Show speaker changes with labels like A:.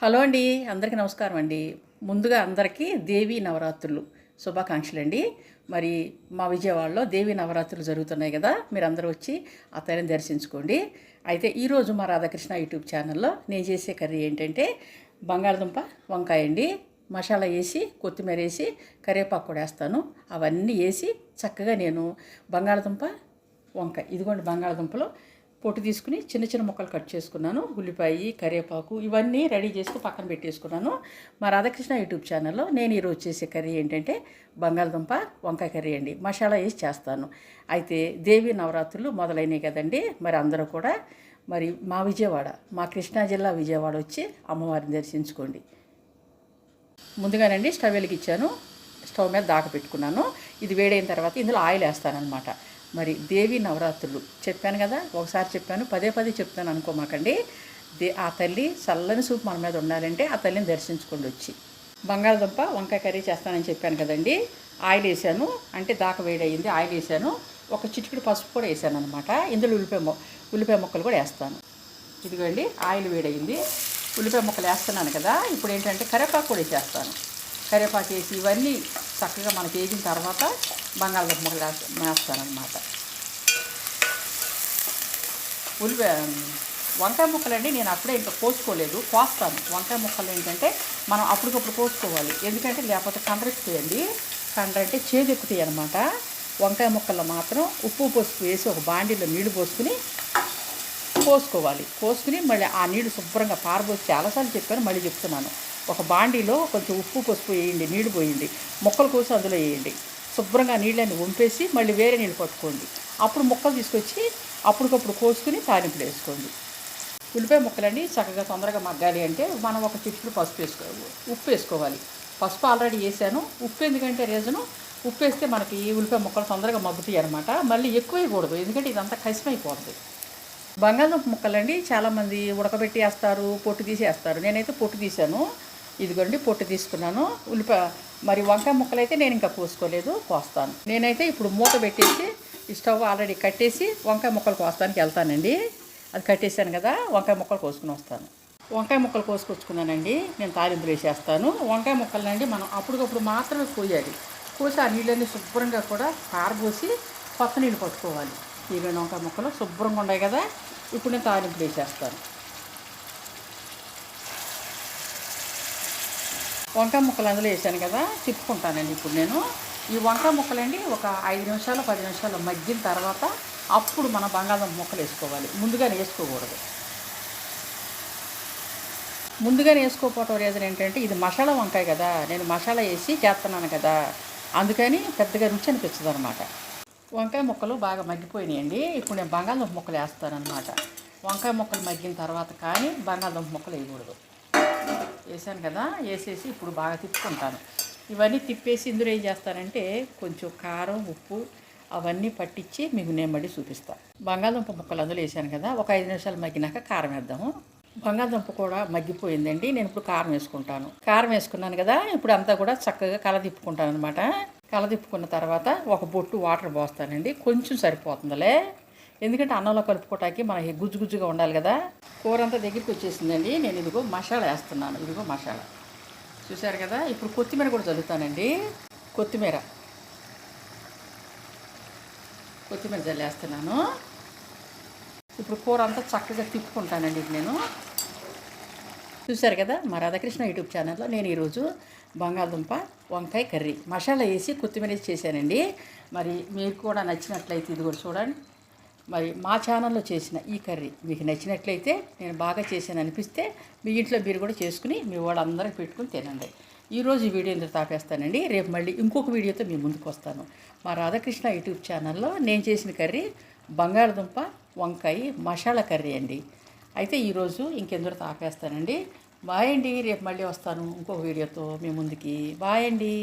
A: Hello అండి, అందరికీ నమస్కారం అండి. ముందుగా అందరికీ దేవీ నవరాత్రులు శుభాకాంక్షలు అండి. మరి మా విజయవాడలో దేవీ నవరాత్రులు జరుగుతున్నాయి కదా, మీరు అందరూ వచ్చి ఆ తల్లిని దర్శించుకోండి. అయితే ఈరోజు మా రాధాకృష్ణ యూట్యూబ్ ఛానల్లో నేను చేసే కర్రీ ఏంటంటే బంగాళదుంప వంకాయ అండి. మసాలా వేసి కొత్తిమీర వేసి కరివేపాకు కూడా వేస్తాను. అవన్నీ వేసి చక్కగా నేను బంగాళదుంప వంకాయ, ఇదిగోండి బంగాళదుంపలు పొట్టు తీసుకుని చిన్న చిన్న ముక్కలు కట్ చేసుకున్నాను. ఉల్లిపాయ, కరివేపాకు ఇవన్నీ రెడీ చేసుకుని పక్కన పెట్టేసుకున్నాను. మా రాధాకృష్ణ యూట్యూబ్ ఛానల్లో నేను ఈరోజు చేసే కర్రీ ఏంటంటే బంగాళదుంప వంకాయ కర్రీ అండి. మసాలా వేసి చేస్తాను. అయితే దేవీ నవరాత్రులు మొదలైనవి కదండి, మరి అందరూ కూడా మరి మా విజయవాడ, మా కృష్ణా జిల్లా విజయవాడ వచ్చి అమ్మవారిని దర్శించుకోండి. ముందుగానండి స్టవ్ వెలిగించాను. స్టవ్ మీద దాక పెట్టుకున్నాను. ఇది వేడైన తర్వాత ఇందులో ఆయిల్ వేస్తానన్నమాట. మరి దేవీ నవరాత్రులు చెప్పాను కదా, ఒకసారి చెప్పాను, పదే పదే చెప్తాను అనుకోమాకండి. ఆ తల్లి చల్లని సూపు మన మీద ఉండాలంటే ఆ తల్లిని దర్శించుకోండి వచ్చి. బంగాళదుంప వంకాయ కర్రీ చేస్తానని చెప్పాను కదండి. ఆయిల్ వేసాను, అంటే దాకా వేడయింది. ఆయిల్ వేసాను, ఒక చిటికెడు పసుపు కూడా వేసాను అనమాట. ఇందులో ఉల్లిపాయ ముక్కలు కూడా వేస్తాను. ఇదిగోండి ఆయిల్ వేడయింది, ఉల్లిపాయ ముక్కలు వేస్తున్నాను కదా. ఇప్పుడు ఏంటంటే కరివేపాకు కూడా వేసేస్తాను. కరివేపాకు వేసి ఇవన్నీ చక్కగా మనకి వేగిన తర్వాత బంగాళదుంప ముక్కలు వేస్తానమాట. వంకాయ ముక్కలండి నేను అప్పుడే ఇంకా కోసుకోలేదు, కోస్తాను. వంకాయ ముక్కలు ఏంటంటే మనం అప్పటికప్పుడు కోసుకోవాలి, ఎందుకంటే లేకపోతే కండ్రెక్కుతాయండి. కండ్రంటే చేదు ఎక్కుతాయి అనమాట. వంకాయ ముక్కల్లో మాత్రం ఉప్పు పసుపు వేసి ఒక బాండీలో నీళ్లు పోసుకుని కోసుకుని మళ్ళీ ఆ నీళ్లు శుభ్రంగా పారబోసి, చాలాసార్లు చెప్పాను, మళ్ళీ చెప్తున్నాను. ఒక బాండీలో కొంచెం ఉప్పు పసుపు వేయండి, నీళ్లు పోయండి, ముక్కలు కోసి అందులో వేయండి. శుభ్రంగా నీళ్ళని వంపేసి మళ్ళీ వేరే నీళ్ళు పట్టుకోండి. అప్పుడు ముక్కలు తీసుకొచ్చి అప్పటికప్పుడు కోసుకుని తాలింపులు వేసుకోండి. ఉల్లిపాయ ముక్కలండి చక్కగా తొందరగా మగ్గాలి అంటే మనం ఒక చిటికెడు ఉప్పు వేసుకోవాలి. పసుపు ఆల్రెడీ వేసాను. ఉప్పు ఎందుకంటే రీజను, ఉప్పు వేస్తే మనకి ఉల్లిపాయ ముక్కలు తొందరగా మగ్గుతాయి అనమాట. మళ్ళీ ఎక్కువ వేయకూడదు, ఎందుకంటే ఇదంతా కసిమైపోతుంది. బంగాళదుంప ముక్కలండి చాలామంది ఉడకబెట్టి వేస్తారు, పొట్టు తీసి వేస్తారు. నేనైతే పొట్టు తీసాను. ఇదిగోండి పొట్టు తీసుకున్నాను. మరి వంకాయ ముక్కలు అయితే నేను ఇంకా కోస్తాను. నేనైతే ఇప్పుడు మూత పెట్టేసి ఈ స్టవ్ ఆల్రెడీ కట్టేసి వంకాయ ముక్కలు కోస్తానికి వెళ్తానండి. అది కట్టేసాను కదా, వంకాయ ముక్కలు కోసుకుని వస్తాను. వంకాయ ముక్కలు కోసుకొచ్చుకున్నానండి, నేను తాలింపులు వేసేస్తాను. వంకాయ ముక్కలనండి మనం అప్పటికప్పుడు మాత్రమే కోయాలి. కోసి ఆ నీళ్ళన్నీ శుభ్రంగా కూడా పారబోసి కొత్త నీళ్ళు పట్టుకోవాలి. ఈ రెండు వంకాయ ముక్కలు శుభ్రంగా ఉన్నాయి కదా, ఇప్పుడు నేను తాలింపులు వేసేస్తాను. వంకాయ ముక్కలు అందులో వేసాను కదా, తిప్పుకుంటానండి. ఇప్పుడు నేను ఈ వంకాయ ముక్కలండి ఒక 5 నిమిషాలు 10 నిమిషాలు మగ్గిన తర్వాత అప్పుడు మన బంగాళదుంప ముక్కలు వేసుకోవాలి. ముందుగానే వేసుకోకూడదు. ముందుగానే వేసుకోకపోవటం రీజన్ ఏంటంటే ఇది మసాలా వంకాయ కదా, నేను మసాలా వేసి చేస్తున్నాను కదా, అందుకని పెద్దగా రుచి అనిపించదు అనమాట. వంకాయ ముక్కలు బాగా మగ్గిపోయినాయండి. ఇప్పుడు నేను బంగాళదుంప ముక్కలు వేస్తానమాట. వంకాయ ముక్కలు మగ్గిన తర్వాత కానీ బంగాళదుంప ముక్కలు వేయకూడదు. వేసాను కదా, వేసేసి ఇప్పుడు బాగా తిప్పుకుంటాను. ఇవన్నీ తిప్పేసి ఇందులో ఏం చేస్తానంటే కొంచెం కారం, ఉప్పు అవన్నీ పట్టించి మీకు నేను మళ్ళీ చూపిస్తాను. బంగాళదుంప ముక్కలు అందులో వేసాను కదా, ఒక 5 నిమిషాలు మగ్గినాక కారం వేద్దాము. బంగాళదుంప కూడా మగ్గిపోయిందండి. నేను ఇప్పుడు కారం వేసుకుంటాను. కారం వేసుకున్నాను కదా, ఇప్పుడు అంతా కూడా చక్కగా కలదిప్పుకుంటాను అనమాట. కలదిప్పుకున్న తర్వాత ఒక బొట్టు వాటర్ పోస్తానండి. కొంచెం సరిపోతుందిలే, ఎందుకంటే అన్నంలో కలుపుకోవటానికి మనకి గుజ్జుగా ఉండాలి కదా. కూర అంతా దగ్గరికి వచ్చేసిందండి. నేను ఇదిగో మసాలా వేస్తున్నాను. ఇదిగో మసాలా చూసారు కదా. ఇప్పుడు కొత్తిమీర కూడా చల్లుతానండి. కొత్తిమీర చల్లేస్తున్నాను. ఇప్పుడు కూర అంతా చక్కగా తిప్పుకుంటానండి. నేను చూశారు కదా, మా రాధాకృష్ణ యూట్యూబ్ ఛానల్లో నేను ఈరోజు బంగాళదుంప వంకాయ కర్రీ మసాలా వేసి కొత్తిమీర వేసి చేశానండి. మరి మీకు కూడా నచ్చినట్లయితే ఇది కూడా చూడండి. మరి మా ఛానల్లో చేసిన ఈ కర్రీ మీకు నచ్చినట్లయితే, నేను బాగా చేశాను అనిపిస్తే మీ ఇంట్లో మీరు కూడా చేసుకుని మీ వాళ్ళందరికీ పెట్టుకుని తినండి. ఈరోజు ఈ వీడియో ఇందులో తాపేస్తానండి. రేపు మళ్ళీ ఇంకొక వీడియోతో మీ ముందుకు వస్తాను. మా రాధాకృష్ణ యూట్యూబ్ ఛానల్లో నేను చేసిన కర్రీ బంగాళదుంప వంకాయ మసాలా కర్రీ అండి. అయితే ఈరోజు ఇంకెందులో తాపేస్తానండి. బాయ్ అండి. రేపు మళ్ళీ వస్తాను ఇంకొక వీడియోతో మీ ముందుకి. బాయ్ అండి.